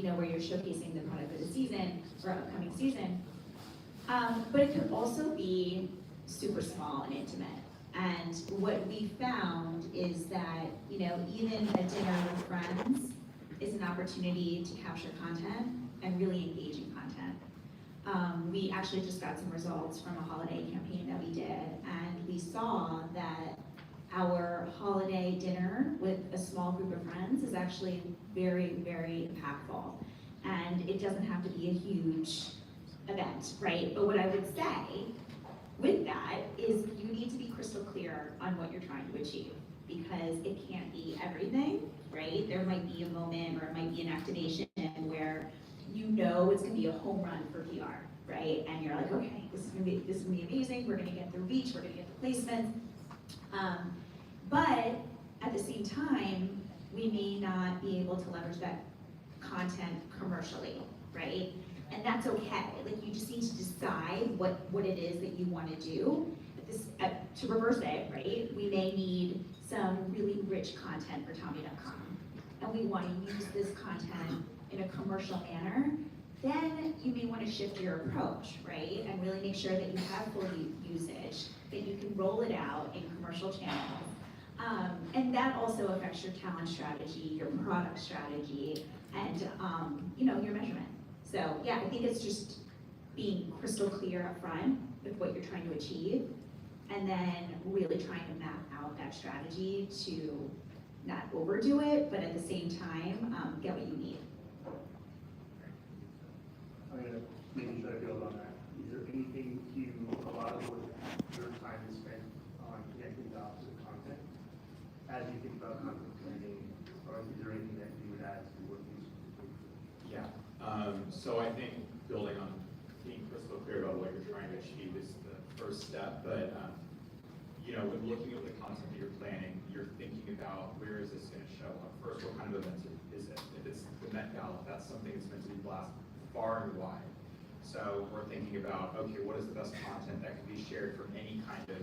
where you're showcasing the product of the season or upcoming season. But it could also be super small and intimate. And what we found is that, even a dinner with friends is an opportunity to capture content and really engaging content. We actually just got some results from a holiday campaign that we did, and we saw that our holiday dinner with a small group of friends is actually very, very impactful. And it doesn't have to be a huge event, right? But what I would say with that is you need to be crystal clear on what you're trying to achieve, because it can't be everything, right? There might be a moment or it might be an activation where it's gonna be a home run for PR, right? And you're like, okay, this is gonna be amazing, we're gonna get the reach, we're gonna get the placement. But at the same time, we may not be able to leverage that content commercially, right? And that's okay. Like, you just need to decide what it is that you want to do. To reverse it, right? We may need some really rich content for Tommy.com, and we want to use this content in a commercial manner. Then you may want to shift your approach, right? And really make sure that you have full usage, that you can roll it out in commercial channels. And that also affects your talent strategy, your product strategy, and your measurement. So yeah, I think it's just being crystal clear up front with what you're trying to achieve, and then really trying to map out that strategy to not overdo it, but at the same time, get what you need. I'm gonna maybe try to build on that. Is there anything a lot of your time is spent on connecting dots with content? As you think about content creating, or is there anything that you would add to what you do? Yeah. So I think building on being crystal clear about what you're trying to achieve is the first step. But when looking at the content that you're planning, you're thinking about where is this going to show up. First, what kind of event is it? If it's the Met Gala, that's something that's meant to be blasted far and wide. So we're thinking about, okay, what is the best content that can be shared from any kind of,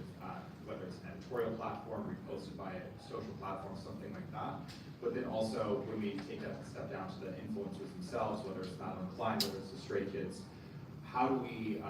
whether it's an editorial platform, reposted by a social platform, something like that. But then also, when we take that step down to the influencers themselves, whether it's Madeline Klein, whether it's the Stray Kids, how do we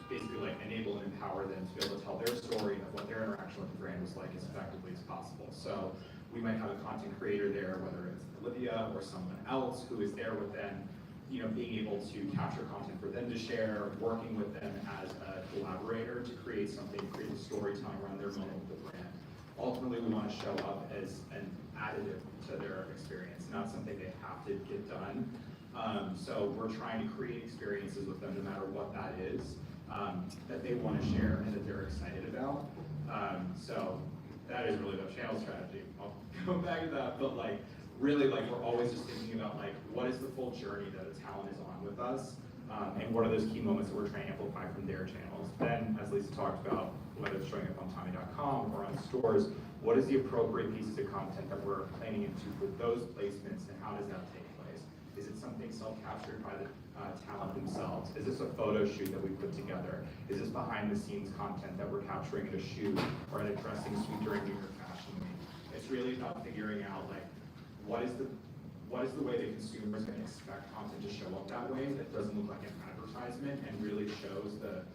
basically enable and empower them to be able to tell their story of what their interaction with the brand was like as effectively as possible? So we might have a content creator there, whether it's Olivia or someone else who is there with them, being able to capture content for them to share, working with them as a collaborator to create something, create a storytelling around their moment with the brand. Ultimately, we want to show up as an additive to their experience, not something they have to get done. So we're trying to create experiences with them, no matter what that is, that they want to share and that they're excited about. So that is really the channel strategy. I'll go back to that, but really, we're always just thinking about what is the full journey that a talent is on with us, and what are those key moments that we're trying to amplify from their channels. Then, as Lisa talked about, whether it's showing up on Tommy.com or on stores, what is the appropriate pieces of content that we're planning into for those placements, and how does that take place? Is it something self-captured by the talent themselves? Is this a photo shoot that we put together? Is this behind-the-scenes content that we're capturing at a shoot or at a dressing suite during New York Fashion Week? It's really about figuring out what is the way the consumer is going to expect content to show up that way that doesn't look like an advertisement and really shows the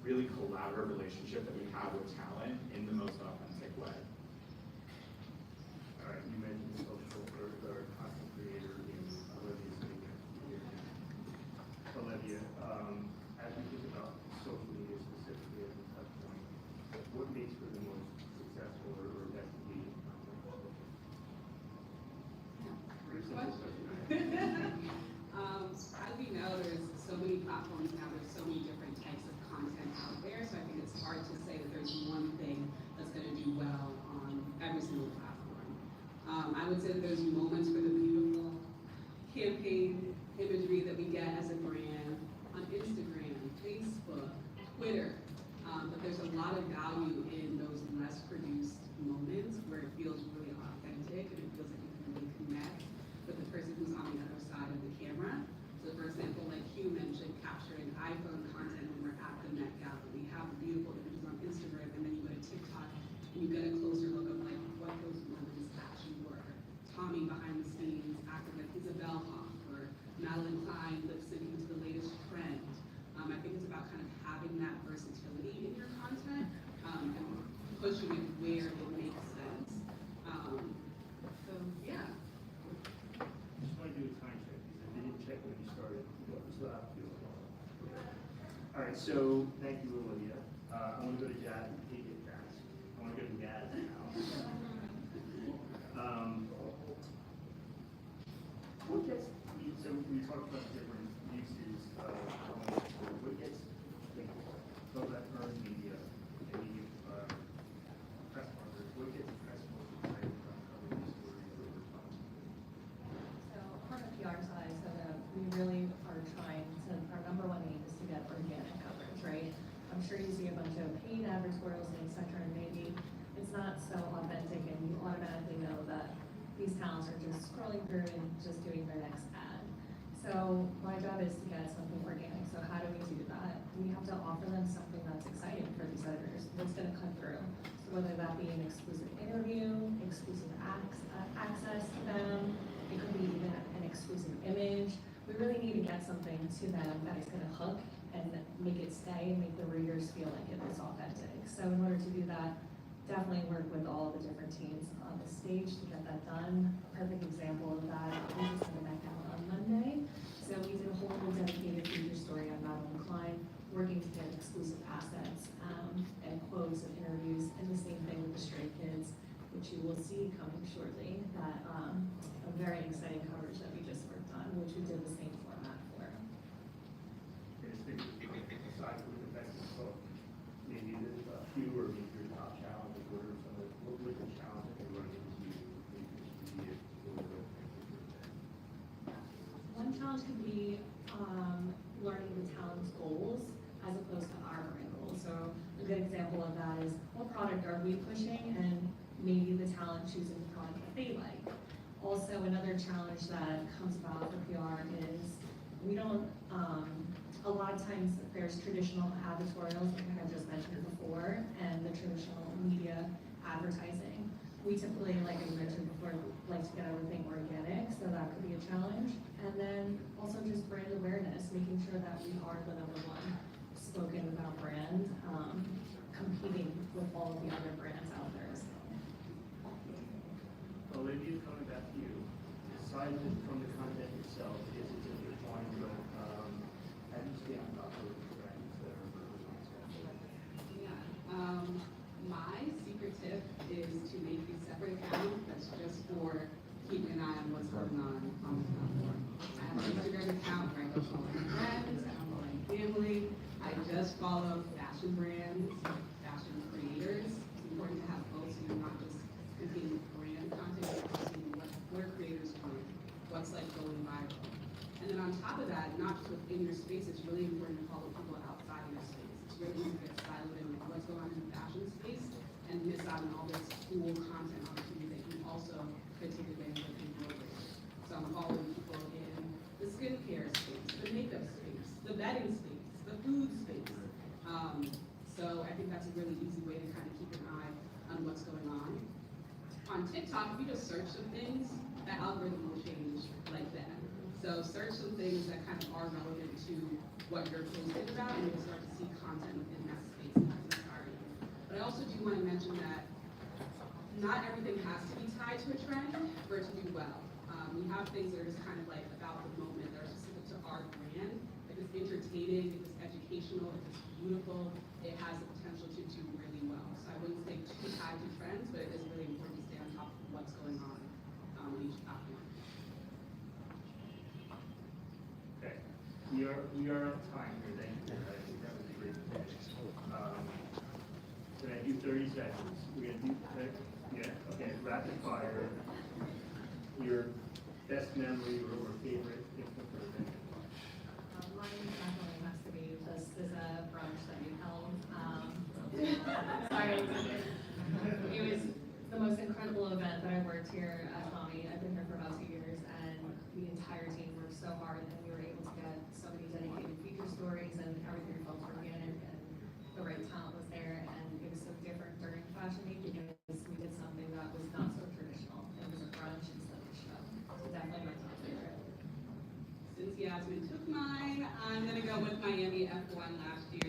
really collaborative relationship that we have with talent in the most authentic way. All right, you mentioned social or content creator in Olivia's speaking. Olivia, as we think about social media specifically as a touch point, what makes for the most successful or best engaging content? As we know, there's so many platforms now, there's so many different types of content out there, so I think it's hard to say that there's one thing that's going to do well on every single platform. I would say that there's moments for the beautiful campaign imagery that we get as a brand on Instagram, Facebook, Twitter, but there's a lot of value in those less produced moments where it feels really authentic and it feels like you can really connect with the person who's on the other side of the camera. So for example, like Hugh mentioned, capturing iPhone content when we're at the Met Gala. We have beautiful images on Instagram, and then you go to TikTok and you get a closer look of what those moments actually were. Tommy behind the scenes acting like he's a bellhop, Madeline Klein lip syncing to the latest trend. I think it's about kind of having that versatility in your content, and pushing it where it makes sense. So yeah. Just want to do a time check, because I didn't check when you started, what was the outfield? All right, so, thank you, Olivia. I want to go to Jazz, I want to go to Jazz now. What gets, so we talked about different uses of online store. What gets, like, of that earned media, and media, press marketers, what gets press marketers excited about covering these stories over time? So on the PR side, so that we really are trying to, our number one aim is to get organic coverage, right? I'm sure you see a bunch of paid advertorials and et cetera, and maybe it's not so authentic and you automatically know that these talents are just scrolling through and just doing their next ad. So my job is to get something organic. So how do we do that? We have to offer them something that's exciting for these editors, that's gonna cut through. So whether that be an exclusive interview, exclusive access to them, it could be even an exclusive image. We really need to get something to them that is gonna hook and make it stay and make the readers feel like it is authentic. So in order to do that, definitely work with all the different teams on the stage to get that done. A perfect example of that, we just had a Met Gala on Monday. So we did a whole dedicated feature story on Madeline Klein, working to get exclusive assets and quotes and interviews, and the same thing with the Stray Kids, which you will see coming shortly, that a very exciting coverage that we just worked on, which we did the same format for. I just think, aside from the fact that book, maybe there's a few or maybe your top challenges, what are some of the, what would the challenges they run into in this media or One challenge could be learning the talent's goals as opposed to our brand goals. So a good example of that is what product are we pushing, and maybe the talent choosing the product that they like. Also, another challenge that comes about for PR is we don't, a lot of times there's traditional advertorials, like I just mentioned before, and the traditional media advertising. We typically, like I mentioned before, like to get everything organic, so that could be a challenge. And then also just brand awareness, making sure that we are the number one spoken about brand, competing with all of the other brands out there as well. Olivia, coming back to you, aside from the content itself, is it just trying to, how do you stay on top of the trends that are emerging on social? Yeah, my secret tip is to make a separate account that's just for keeping an eye on what's going on the platform. I have an Instagram account where I go follow my friends, I follow my family, I just follow fashion brands, fashion creators. It's important to have both, so you're not just consuming brand content, you're also seeing what are creators doing, what's like going viral. And then on top of that, not just within your space, it's really important to follow people outside of your space. It's really easy to get siloed in with what's going on in the fashion space and miss out on all this cool content opportunity that you also could take advantage of in your space. So I'm following people in the skincare space, the makeup space, the bedding space, the food space. So I think that's a really easy way to kind of keep an eye on what's going on. On TikTok, if you just search some things, the algorithm will change like that. So search some things that kind of are relevant to what you're posting about, and you'll start to see content within that space in its entirety. But I also do want to mention that not everything has to be tied to a trend for it to do well. We have things that are just kind of like about the moment, that are specific to our brand. If it's entertaining, if it's educational, if it's beautiful, it has the potential to do really well. So I wouldn't say too tied to trends, but it is really important to stay on top of what's going on in each platform. Okay, we are out of time here, thank you, I think that was a great finish. Can I do 30 seconds? We're gonna do, yeah, okay, rapid fire. Your best memory or favorite influencer event? Mine definitely has to be this is a brunch that you held. Sorry, it was the most incredible event that I've worked here at Tommy. I've been here for about 2 years, and the entire team worked so hard, and we were able to get so many dedicated feature stories, and everything felt organic, and the right talent was there, and it was so different during Fashion Week because we did something that was not so traditional. It was a brunch instead of a show. So definitely my top favorite. Cynthia, Jasmine took mine. I'm gonna go with Miami F1 last year.